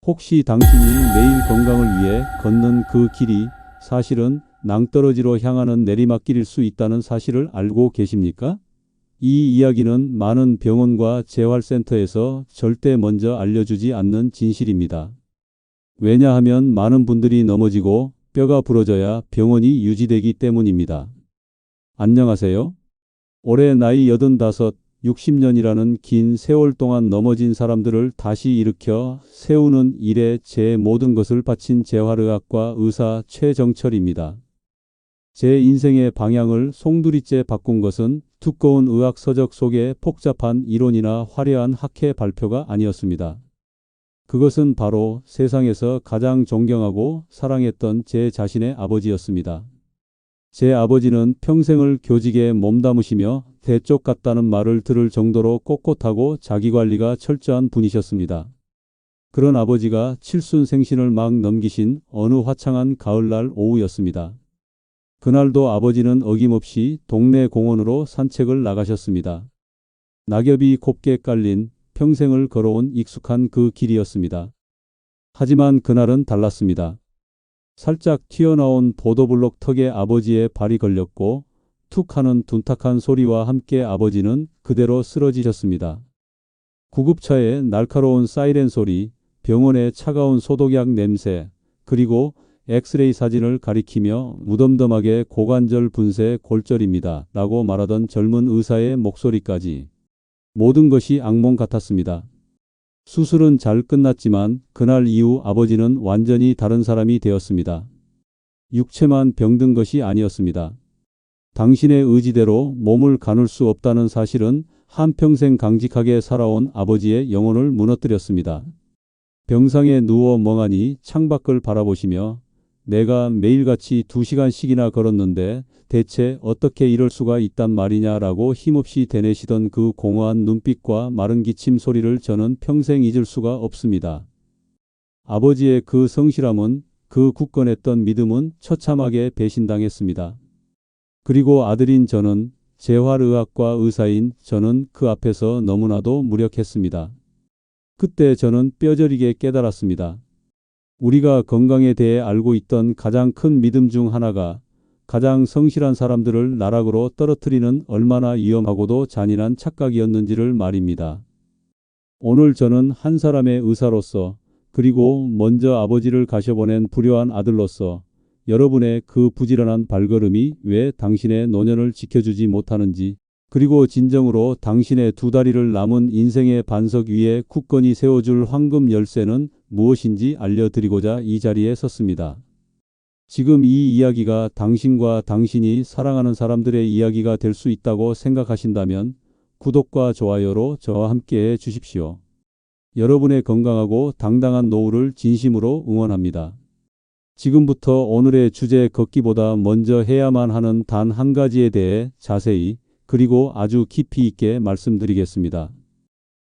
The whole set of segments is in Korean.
혹시 당신이 매일 건강을 위해 걷는 그 길이 사실은 낭떠러지로 향하는 내리막길일 수 있다는 사실을 알고 계십니까? 이 이야기는 많은 병원과 재활센터에서 절대 먼저 알려주지 않는 진실입니다. 왜냐하면 많은 분들이 넘어지고 뼈가 부러져야 병원이 유지되기 때문입니다. 안녕하세요. 올해 나이 85, 60년이라는 긴 세월 동안 넘어진 사람들을 다시 일으켜 세우는 일에 제 모든 것을 바친 재활의학과 의사 최정철입니다. 제 인생의 방향을 송두리째 바꾼 것은 두꺼운 의학 서적 속의 복잡한 이론이나 화려한 학회 발표가 아니었습니다. 그것은 바로 세상에서 가장 존경하고 사랑했던 제 자신의 아버지였습니다. 제 아버지는 평생을 교직에 몸담으시며 대쪽 같다는 말을 들을 정도로 꼿꼿하고 자기관리가 철저한 분이셨습니다. 그런 아버지가 칠순생신을 막 넘기신 어느 화창한 가을날 오후였습니다. 그날도 아버지는 어김없이 동네 공원으로 산책을 나가셨습니다. 낙엽이 곱게 깔린 평생을 걸어온 익숙한 그 길이었습니다. 하지만 그날은 달랐습니다. 살짝 튀어나온 보도블록 턱에 아버지의 발이 걸렸고 툭 하는 둔탁한 소리와 함께 아버지는 그대로 쓰러지셨습니다. 구급차의 날카로운 사이렌 소리, 병원의 차가운 소독약 냄새, 그리고 엑스레이 사진을 가리키며 무덤덤하게 고관절 분쇄 골절입니다. 라고 말하던 젊은 의사의 목소리까지 모든 것이 악몽 같았습니다. 수술은 잘 끝났지만 그날 이후 아버지는 완전히 다른 사람이 되었습니다. 육체만 병든 것이 아니었습니다. 당신의 의지대로 몸을 가눌 수 없다는 사실은 한평생 강직하게 살아온 아버지의 영혼을 무너뜨렸습니다. 병상에 누워 멍하니 창밖을 바라보시며 내가 매일같이 2시간씩이나 걸었는데 대체 어떻게 이럴 수가 있단 말이냐라고 힘없이 대내시던 그 공허한 눈빛과 마른 기침 소리를 저는 평생 잊을 수가 없습니다. 아버지의 그 성실함은, 그 굳건했던 믿음은 처참하게 배신당했습니다. 그리고 아들인 저는, 재활의학과 의사인 저는 그 앞에서 너무나도 무력했습니다. 그때 저는 뼈저리게 깨달았습니다. 우리가 건강에 대해 알고 있던 가장 큰 믿음 중 하나가 가장 성실한 사람들을 나락으로 떨어뜨리는 얼마나 위험하고도 잔인한 착각이었는지를 말입니다. 오늘 저는 한 사람의 의사로서, 그리고 먼저 아버지를 가셔보낸 불효한 아들로서 여러분의 그 부지런한 발걸음이 왜 당신의 노년을 지켜주지 못하는지, 그리고 진정으로 당신의 두 다리를 남은 인생의 반석 위에 굳건히 세워줄 황금 열쇠는 무엇인지 알려드리고자 이 자리에 섰습니다. 지금 이 이야기가 당신과 당신이 사랑하는 사람들의 이야기가 될 수 있다고 생각하신다면 구독과 좋아요로 저와 함께해 주십시오. 여러분의 건강하고 당당한 노후를 진심으로 응원합니다. 지금부터 오늘의 주제 걷기보다 먼저 해야만 하는 단 한 가지에 대해 자세히 그리고 아주 깊이 있게 말씀드리겠습니다.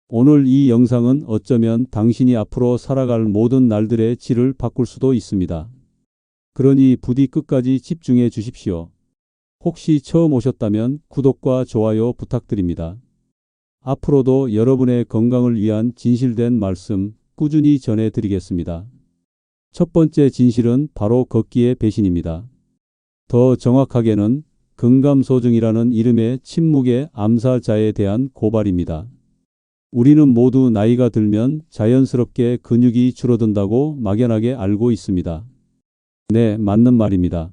오늘 이 영상은 어쩌면 당신이 앞으로 살아갈 모든 날들의 질을 바꿀 수도 있습니다. 그러니 부디 끝까지 집중해 주십시오. 혹시 처음 오셨다면 구독과 좋아요 부탁드립니다. 앞으로도 여러분의 건강을 위한 진실된 말씀 꾸준히 전해드리겠습니다. 첫 번째 진실은 바로 걷기의 배신입니다. 더 정확하게는 근감소증이라는 이름의 침묵의 암살자에 대한 고발입니다. 우리는 모두 나이가 들면 자연스럽게 근육이 줄어든다고 막연하게 알고 있습니다. 네, 맞는 말입니다.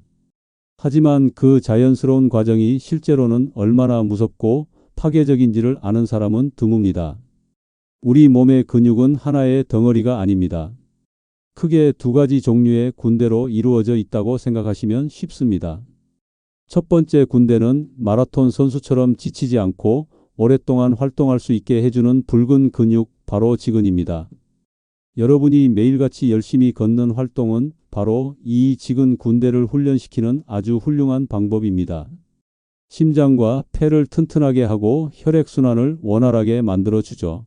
하지만 그 자연스러운 과정이 실제로는 얼마나 무섭고 파괴적인지를 아는 사람은 드뭅니다. 우리 몸의 근육은 하나의 덩어리가 아닙니다. 크게 두 가지 종류의 군대로 이루어져 있다고 생각하시면 쉽습니다. 첫 번째 군대는 마라톤 선수처럼 지치지 않고 오랫동안 활동할 수 있게 해주는 붉은 근육, 바로 지근입니다. 여러분이 매일같이 열심히 걷는 활동은 바로 이 지근 군대를 훈련시키는 아주 훌륭한 방법입니다. 심장과 폐를 튼튼하게 하고 혈액순환을 원활하게 만들어주죠.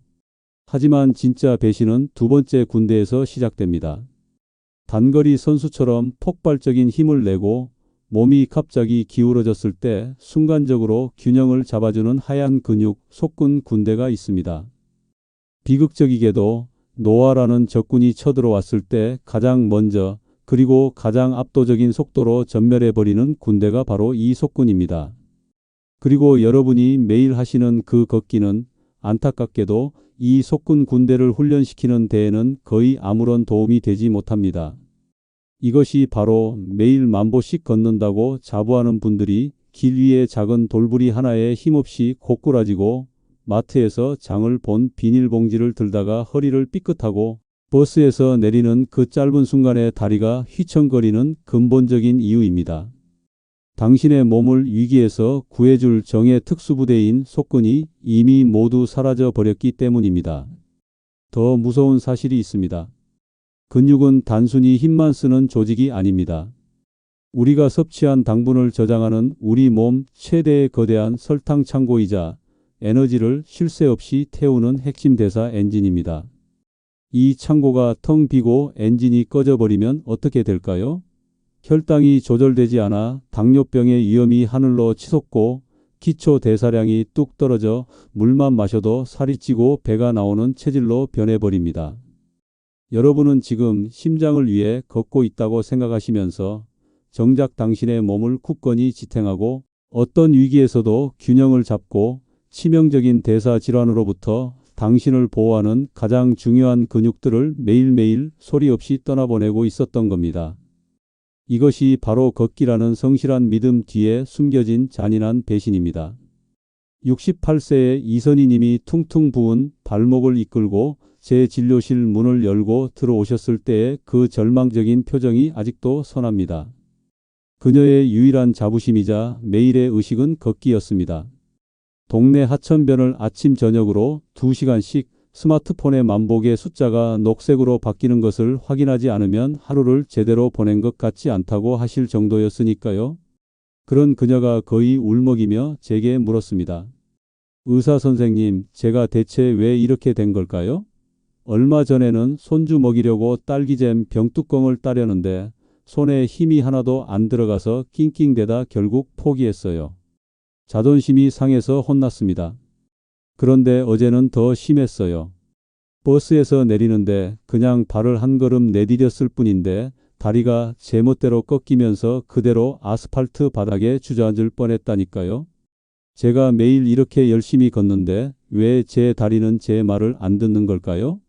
하지만 진짜 배신은 두 번째 군대에서 시작됩니다. 단거리 선수처럼 폭발적인 힘을 내고 몸이 갑자기 기울어졌을 때 순간적으로 균형을 잡아주는 하얀 근육, 속근 군대가 있습니다. 비극적이게도 노아라는 적군이 쳐들어왔을 때 가장 먼저 그리고 가장 압도적인 속도로 전멸해버리는 군대가 바로 이 속군입니다. 그리고 여러분이 매일 하시는 그 걷기는 안타깝게도 이 속군 군대를 훈련시키는 데에는 거의 아무런 도움이 되지 못합니다. 이것이 바로 매일 10,000보씩 걷는다고 자부하는 분들이 길 위에 작은 돌부리 하나에 힘없이 고꾸라지고 마트에서 장을 본 비닐봉지를 들다가 허리를 삐끗하고 버스에서 내리는 그 짧은 순간에 다리가 휘청거리는 근본적인 이유입니다. 당신의 몸을 위기에서 구해줄 정예 특수부대인 속군이 이미 모두 사라져 버렸기 때문입니다. 더 무서운 사실이 있습니다. 근육은 단순히 힘만 쓰는 조직이 아닙니다. 우리가 섭취한 당분을 저장하는 우리 몸 최대의 거대한 설탕 창고이자 에너지를 쉴 새 없이 태우는 핵심 대사 엔진입니다. 이 창고가 텅 비고 엔진이 꺼져버리면 어떻게 될까요? 혈당이 조절되지 않아 당뇨병의 위험이 하늘로 치솟고 기초 대사량이 뚝 떨어져 물만 마셔도 살이 찌고 배가 나오는 체질로 변해버립니다. 여러분은 지금 심장을 위해 걷고 있다고 생각하시면서 정작 당신의 몸을 굳건히 지탱하고 어떤 위기에서도 균형을 잡고 치명적인 대사 질환으로부터 당신을 보호하는 가장 중요한 근육들을 매일매일 소리 없이 떠나보내고 있었던 겁니다. 이것이 바로 걷기라는 성실한 믿음 뒤에 숨겨진 잔인한 배신입니다. 68세의 이선희 님이 퉁퉁 부은 발목을 이끌고 제 진료실 문을 열고 들어오셨을 때의 그 절망적인 표정이 아직도 선합니다. 그녀의 유일한 자부심이자 매일의 의식은 걷기였습니다. 동네 하천변을 아침 저녁으로 2시간씩 스마트폰의 만복의 숫자가 녹색으로 바뀌는 것을 확인하지 않으면 하루를 제대로 보낸 것 같지 않다고 하실 정도였으니까요. 그런 그녀가 거의 울먹이며 제게 물었습니다. 의사 선생님, 제가 대체 왜 이렇게 된 걸까요? 얼마 전에는 손주 먹이려고 딸기잼 병뚜껑을 따려는데 손에 힘이 하나도 안 들어가서 낑낑대다 결국 포기했어요. 자존심이 상해서 혼났습니다. 그런데 어제는 더 심했어요. 버스에서 내리는데 그냥 발을 한 걸음 내디뎠을 뿐인데 다리가 제멋대로 꺾이면서 그대로 아스팔트 바닥에 주저앉을 뻔했다니까요. 제가 매일 이렇게 열심히 걷는데 왜 제 다리는 제 말을 안 듣는 걸까요?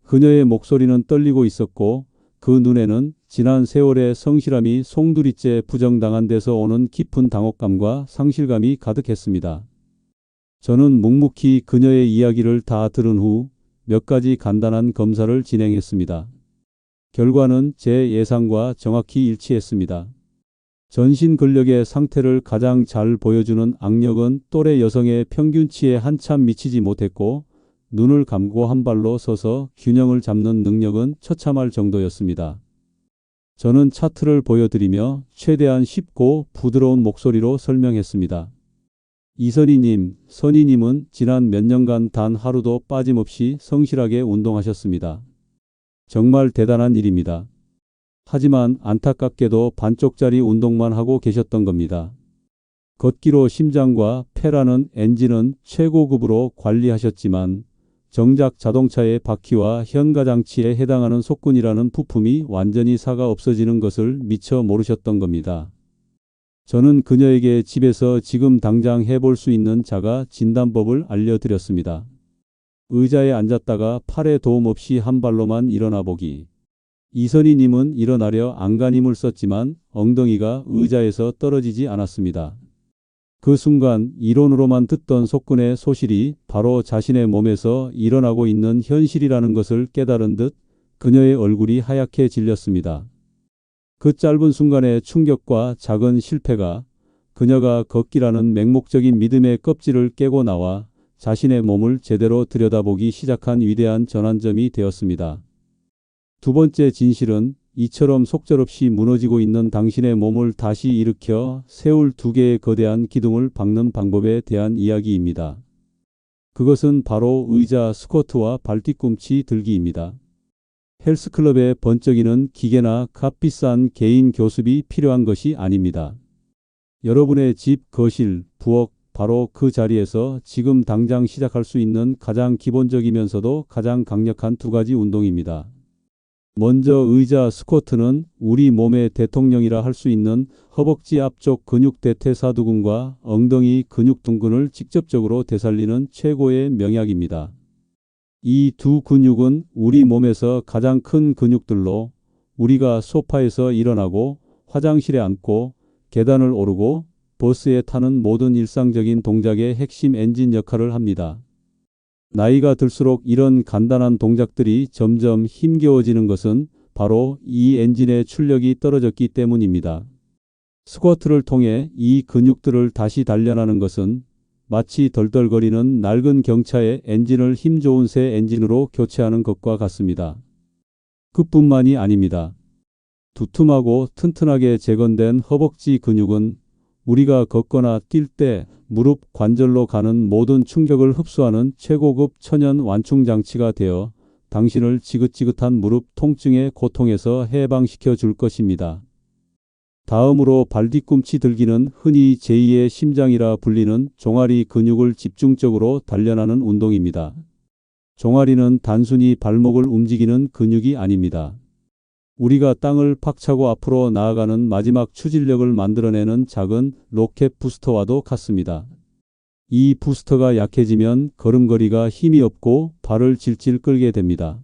그녀의 목소리는 떨리고 있었고 그 눈에는 지난 세월의 성실함이 송두리째 부정당한 데서 오는 깊은 당혹감과 상실감이 가득했습니다. 저는 묵묵히 그녀의 이야기를 다 들은 후 몇 가지 간단한 검사를 진행했습니다. 결과는 제 예상과 정확히 일치했습니다. 전신 근력의 상태를 가장 잘 보여주는 악력은 또래 여성의 평균치에 한참 미치지 못했고 눈을 감고 한 발로 서서 균형을 잡는 능력은 처참할 정도였습니다. 저는 차트를 보여드리며 최대한 쉽고 부드러운 목소리로 설명했습니다. 이선희님, 선희님은 지난 몇 년간 단 하루도 빠짐없이 성실하게 운동하셨습니다. 정말 대단한 일입니다. 하지만 안타깝게도 반쪽짜리 운동만 하고 계셨던 겁니다. 걷기로 심장과 폐라는 엔진은 최고급으로 관리하셨지만 정작 자동차의 바퀴와 현가장치에 해당하는 속군이라는 부품이 완전히 사가 없어지는 것을 미처 모르셨던 겁니다. 저는 그녀에게 집에서 지금 당장 해볼 수 있는 자가 진단법을 알려드렸습니다. 의자에 앉았다가 팔에 도움 없이 한 발로만 일어나 보기. 이선희님은 일어나려 안간힘을 썼지만 엉덩이가 의자에서 떨어지지 않았습니다. 그 순간 이론으로만 듣던 속군의 소실이 바로 자신의 몸에서 일어나고 있는 현실이라는 것을 깨달은 듯 그녀의 얼굴이 하얗게 질렸습니다. 그 짧은 순간의 충격과 작은 실패가 그녀가 걷기라는 맹목적인 믿음의 껍질을 깨고 나와 자신의 몸을 제대로 들여다보기 시작한 위대한 전환점이 되었습니다. 두 번째 진실은 이처럼 속절없이 무너지고 있는 당신의 몸을 다시 일으켜 세울 2개의 거대한 기둥을 박는 방법에 대한 이야기입니다. 그것은 바로 의자 스쿼트와 발뒤꿈치 들기입니다. 헬스클럽에 번쩍이는 기계나 값비싼 개인 교습이 필요한 것이 아닙니다. 여러분의 집, 거실, 부엌, 바로 그 자리에서 지금 당장 시작할 수 있는 가장 기본적이면서도 가장 강력한 두 가지 운동입니다. 먼저 의자 스쿼트는 우리 몸의 대통령이라 할 수 있는 허벅지 앞쪽 근육 대퇴사두근과 엉덩이 근육 둥근을 직접적으로 되살리는 최고의 명약입니다. 이 두 근육은 우리 몸에서 가장 큰 근육들로 우리가 소파에서 일어나고 화장실에 앉고 계단을 오르고 버스에 타는 모든 일상적인 동작의 핵심 엔진 역할을 합니다. 나이가 들수록 이런 간단한 동작들이 점점 힘겨워지는 것은 바로 이 엔진의 출력이 떨어졌기 때문입니다. 스쿼트를 통해 이 근육들을 다시 단련하는 것은 마치 덜덜거리는 낡은 경차의 엔진을 힘 좋은 새 엔진으로 교체하는 것과 같습니다. 그뿐만이 아닙니다. 두툼하고 튼튼하게 재건된 허벅지 근육은 우리가 걷거나 뛸 때 무릎 관절로 가는 모든 충격을 흡수하는 최고급 천연 완충 장치가 되어 당신을 지긋지긋한 무릎 통증의 고통에서 해방시켜 줄 것입니다. 다음으로 발뒤꿈치 들기는 흔히 제2의 심장이라 불리는 종아리 근육을 집중적으로 단련하는 운동입니다. 종아리는 단순히 발목을 움직이는 근육이 아닙니다. 우리가 땅을 팍차고 앞으로 나아가는 마지막 추진력을 만들어내는 작은 로켓 부스터와도 같습니다. 이 부스터가 약해지면 걸음걸이가 힘이 없고 발을 질질 끌게 됩니다.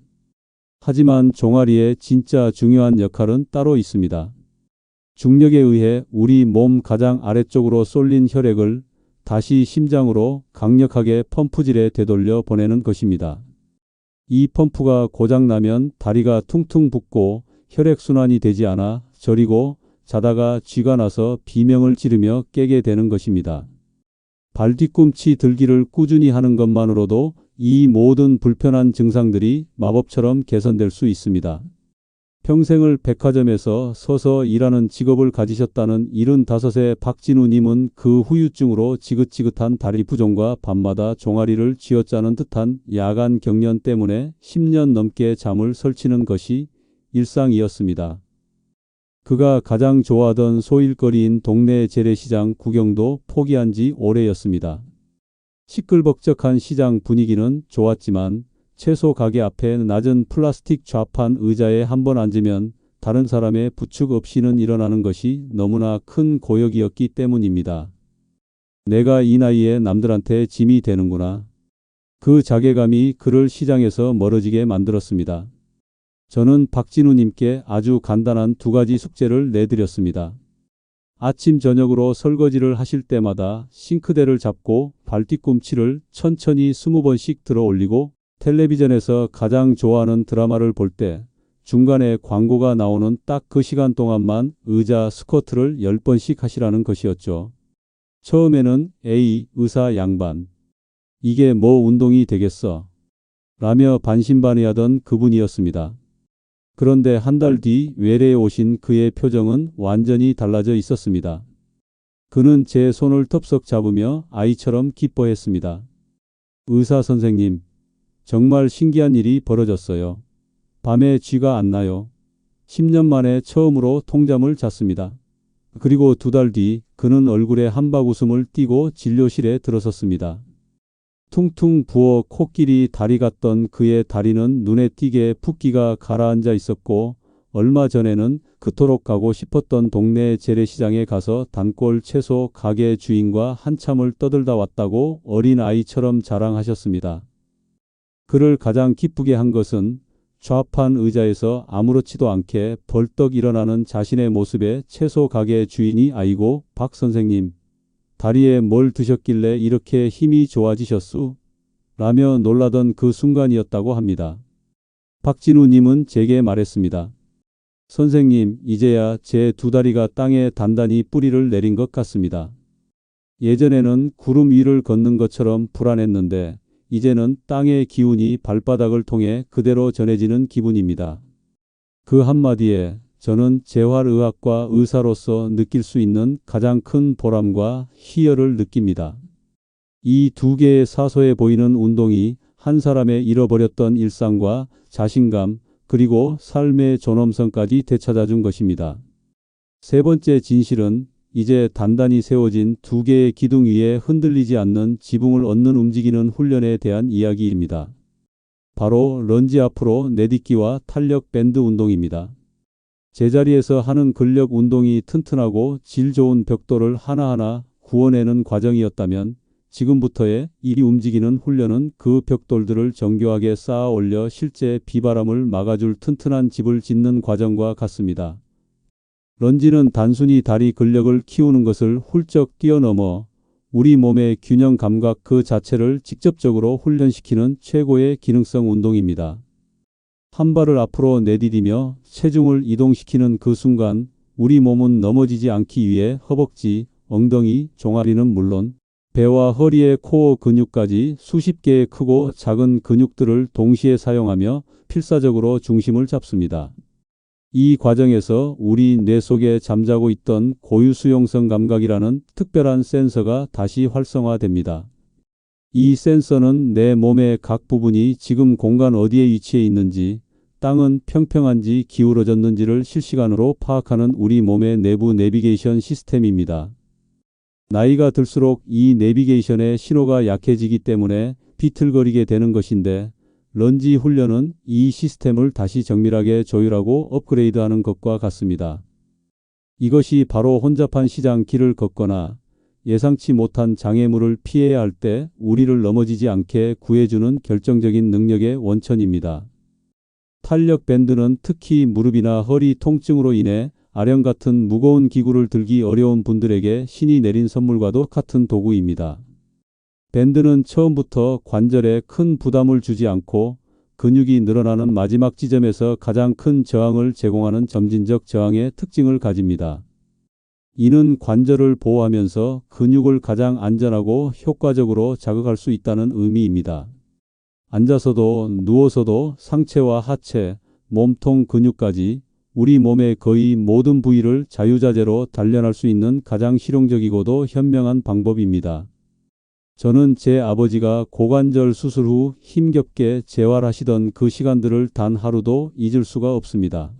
하지만 종아리의 진짜 중요한 역할은 따로 있습니다. 중력에 의해 우리 몸 가장 아래쪽으로 쏠린 혈액을 다시 심장으로 강력하게 펌프질에 되돌려 보내는 것입니다. 이 펌프가 고장나면 다리가 퉁퉁 붓고 혈액순환이 되지 않아 저리고 자다가 쥐가 나서 비명을 지르며 깨게 되는 것입니다. 발뒤꿈치 들기를 꾸준히 하는 것만으로도 이 모든 불편한 증상들이 마법처럼 개선될 수 있습니다. 평생을 백화점에서 서서 일하는 직업을 가지셨다는 75세 박진우님은 그 후유증으로 지긋지긋한 다리 부종과 밤마다 종아리를 쥐어짜는 듯한 야간 경련 때문에 10년 넘게 잠을 설치는 것이 일상이었습니다. 그가 가장 좋아하던 소일거리인 동네 재래시장 구경도 포기한 지 오래였습니다. 시끌벅적한 시장 분위기는 좋았지만 채소 가게 앞에 낮은 플라스틱 좌판 의자에 한번 앉으면 다른 사람의 부축 없이는 일어나는 것이 너무나 큰 고역이었기 때문입니다. 내가 이 나이에 남들한테 짐이 되는구나. 그 자괴감이 그를 시장에서 멀어지게 만들었습니다. 저는 박진우님께 아주 간단한 두 가지 숙제를 내드렸습니다. 아침 저녁으로 설거지를 하실 때마다 싱크대를 잡고 발뒤꿈치를 천천히 20번씩 들어 올리고 텔레비전에서 가장 좋아하는 드라마를 볼 때 중간에 광고가 나오는 딱 그 시간 동안만 의자 스쿼트를 10번씩 하시라는 것이었죠. 처음에는 에이 의사 양반. 이게 뭐 운동이 되겠어. 라며 반신반의하던 그분이었습니다. 그런데 한 달 뒤 외래에 오신 그의 표정은 완전히 달라져 있었습니다. 그는 제 손을 덥석 잡으며 아이처럼 기뻐했습니다. 의사 선생님, 정말 신기한 일이 벌어졌어요. 밤에 쥐가 안 나요. 10년 만에 처음으로 통잠을 잤습니다. 그리고 2달 뒤 그는 얼굴에 한박 웃음을 띠고 진료실에 들어섰습니다. 퉁퉁 부어 코끼리 다리 같던 그의 다리는 눈에 띄게 붓기가 가라앉아 있었고 얼마 전에는 그토록 가고 싶었던 동네 재래시장에 가서 단골 채소 가게 주인과 한참을 떠들다 왔다고 어린 아이처럼 자랑하셨습니다. 그를 가장 기쁘게 한 것은 좌판 의자에서 아무렇지도 않게 벌떡 일어나는 자신의 모습에 채소 가게 주인이 아이고 박 선생님, 다리에 뭘 드셨길래 이렇게 힘이 좋아지셨수? 라며 놀라던 그 순간이었다고 합니다. 박진우님은 제게 말했습니다. 선생님, 이제야 제 두 다리가 땅에 단단히 뿌리를 내린 것 같습니다. 예전에는 구름 위를 걷는 것처럼 불안했는데 이제는 땅의 기운이 발바닥을 통해 그대로 전해지는 기분입니다. 그 한마디에 저는 재활의학과 의사로서 느낄 수 있는 가장 큰 보람과 희열을 느낍니다. 이 두 개의 사소해 보이는 운동이 한 사람의 잃어버렸던 일상과 자신감 그리고 삶의 존엄성까지 되찾아준 것입니다. 세 번째 진실은 이제 단단히 세워진 두 개의 기둥 위에 흔들리지 않는 지붕을 얻는 움직이는 훈련에 대한 이야기입니다. 바로 런지 앞으로 내딛기와 탄력 밴드 운동입니다. 제자리에서 하는 근력 운동이 튼튼하고 질 좋은 벽돌을 하나하나 구워내는 과정이었다면 지금부터의 이 움직이는 훈련은 그 벽돌들을 정교하게 쌓아 올려 실제 비바람을 막아줄 튼튼한 집을 짓는 과정과 같습니다. 런지는 단순히 다리 근력을 키우는 것을 훌쩍 뛰어넘어 우리 몸의 균형 감각 그 자체를 직접적으로 훈련시키는 최고의 기능성 운동입니다. 한 발을 앞으로 내디디며 체중을 이동시키는 그 순간 우리 몸은 넘어지지 않기 위해 허벅지, 엉덩이, 종아리는 물론 배와 허리의 코어 근육까지 수십 개의 크고 작은 근육들을 동시에 사용하며 필사적으로 중심을 잡습니다. 이 과정에서 우리 뇌 속에 잠자고 있던 고유 수용성 감각이라는 특별한 센서가 다시 활성화됩니다. 이 센서는 내 몸의 각 부분이 지금 공간 어디에 위치해 있는지, 땅은 평평한지 기울어졌는지를 실시간으로 파악하는 우리 몸의 내부 내비게이션 시스템입니다. 나이가 들수록 이 내비게이션의 신호가 약해지기 때문에 비틀거리게 되는 것인데 런지 훈련은 이 시스템을 다시 정밀하게 조율하고 업그레이드하는 것과 같습니다. 이것이 바로 혼잡한 시장 길을 걷거나 예상치 못한 장애물을 피해야 할 때 우리를 넘어지지 않게 구해주는 결정적인 능력의 원천입니다. 탄력 밴드는 특히 무릎이나 허리 통증으로 인해 아령 같은 무거운 기구를 들기 어려운 분들에게 신이 내린 선물과도 같은 도구입니다. 밴드는 처음부터 관절에 큰 부담을 주지 않고 근육이 늘어나는 마지막 지점에서 가장 큰 저항을 제공하는 점진적 저항의 특징을 가집니다. 이는 관절을 보호하면서 근육을 가장 안전하고 효과적으로 자극할 수 있다는 의미입니다. 앉아서도 누워서도 상체와 하체, 몸통 근육까지 우리 몸의 거의 모든 부위를 자유자재로 단련할 수 있는 가장 실용적이고도 현명한 방법입니다. 저는 제 아버지가 고관절 수술 후 힘겹게 재활하시던 그 시간들을 단 하루도 잊을 수가 없습니다.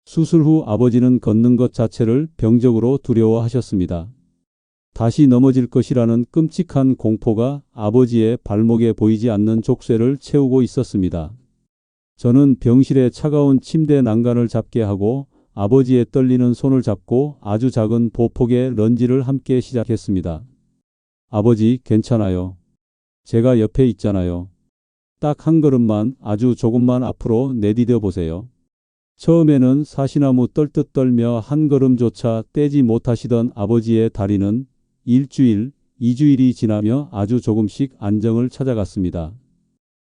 수술 후 아버지는 걷는 것 자체를 병적으로 두려워하셨습니다. 다시 넘어질 것이라는 끔찍한 공포가 아버지의 발목에 보이지 않는 족쇄를 채우고 있었습니다. 저는 병실의 차가운 침대 난간을 잡게 하고 아버지의 떨리는 손을 잡고 아주 작은 보폭의 런지를 함께 시작했습니다. 아버지, 괜찮아요. 제가 옆에 있잖아요. 딱 한 걸음만, 아주 조금만 앞으로 내디뎌 보세요. 처음에는 사시나무 떨듯 떨며 한 걸음조차 떼지 못하시던 아버지의 다리는 일주일, 2주일이 지나며 아주 조금씩 안정을 찾아갔습니다.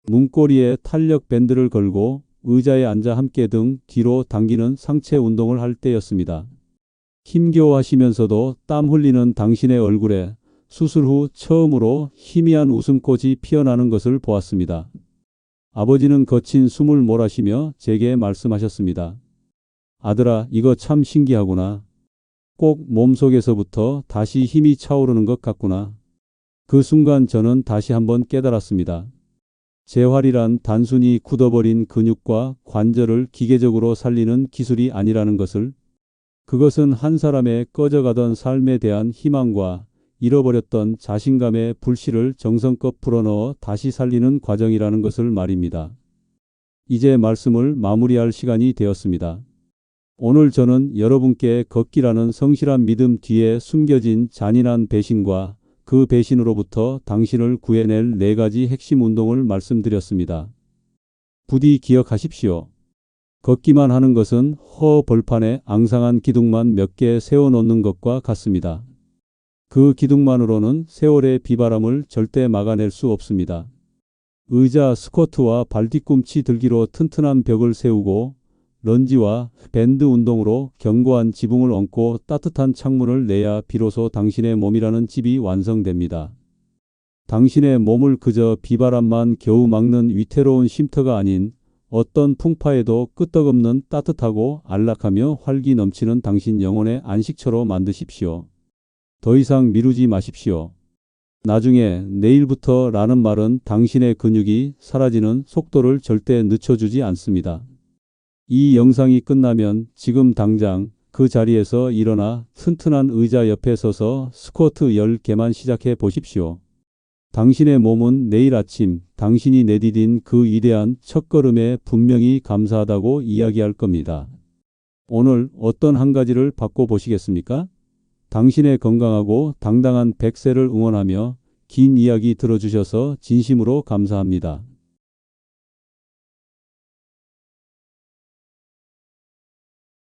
문고리에 탄력 밴드를 걸고 의자에 앉아 함께 등 뒤로 당기는 상체 운동을 할 때였습니다. 힘겨워하시면서도 땀 흘리는 당신의 얼굴에 수술 후 처음으로 희미한 웃음꽃이 피어나는 것을 보았습니다. 아버지는 거친 숨을 몰아쉬며 제게 말씀하셨습니다. 아들아, 이거 참 신기하구나. 꼭 몸속에서부터 다시 힘이 차오르는 것 같구나. 그 순간 저는 다시 한번 깨달았습니다. 재활이란 단순히 굳어버린 근육과 관절을 기계적으로 살리는 기술이 아니라는 것을, 그것은 한 사람의 꺼져가던 삶에 대한 희망과 잃어버렸던 자신감의 불씨를 정성껏 불어넣어 다시 살리는 과정이라는 것을 말입니다. 이제 말씀을 마무리할 시간이 되었습니다. 오늘 저는 여러분께 걷기라는 성실한 믿음 뒤에 숨겨진 잔인한 배신과 그 배신으로부터 당신을 구해낼 4가지 핵심 운동을 말씀드렸습니다. 부디 기억하십시오. 걷기만 하는 것은 벌판에 앙상한 기둥만 몇 개 세워놓는 것과 같습니다. 그 기둥만으로는 세월의 비바람을 절대 막아낼 수 없습니다. 의자, 스쿼트와 발뒤꿈치 들기로 튼튼한 벽을 세우고 런지와 밴드 운동으로 견고한 지붕을 얹고 따뜻한 창문을 내야 비로소 당신의 몸이라는 집이 완성됩니다. 당신의 몸을 그저 비바람만 겨우 막는 위태로운 쉼터가 아닌 어떤 풍파에도 끄떡없는 따뜻하고 안락하며 활기 넘치는 당신 영혼의 안식처로 만드십시오. 더 이상 미루지 마십시오. 나중에 내일부터라는 말은 당신의 근육이 사라지는 속도를 절대 늦춰주지 않습니다. 이 영상이 끝나면 지금 당장 그 자리에서 일어나 튼튼한 의자 옆에 서서 스쿼트 10개만 시작해 보십시오. 당신의 몸은 내일 아침 당신이 내디딘 그 위대한 첫걸음에 분명히 감사하다고 이야기할 겁니다. 오늘 어떤 한 가지를 바꿔보시겠습니까? 당신의 건강하고 당당한 100세를 응원하며 긴 이야기 들어주셔서 진심으로 감사합니다.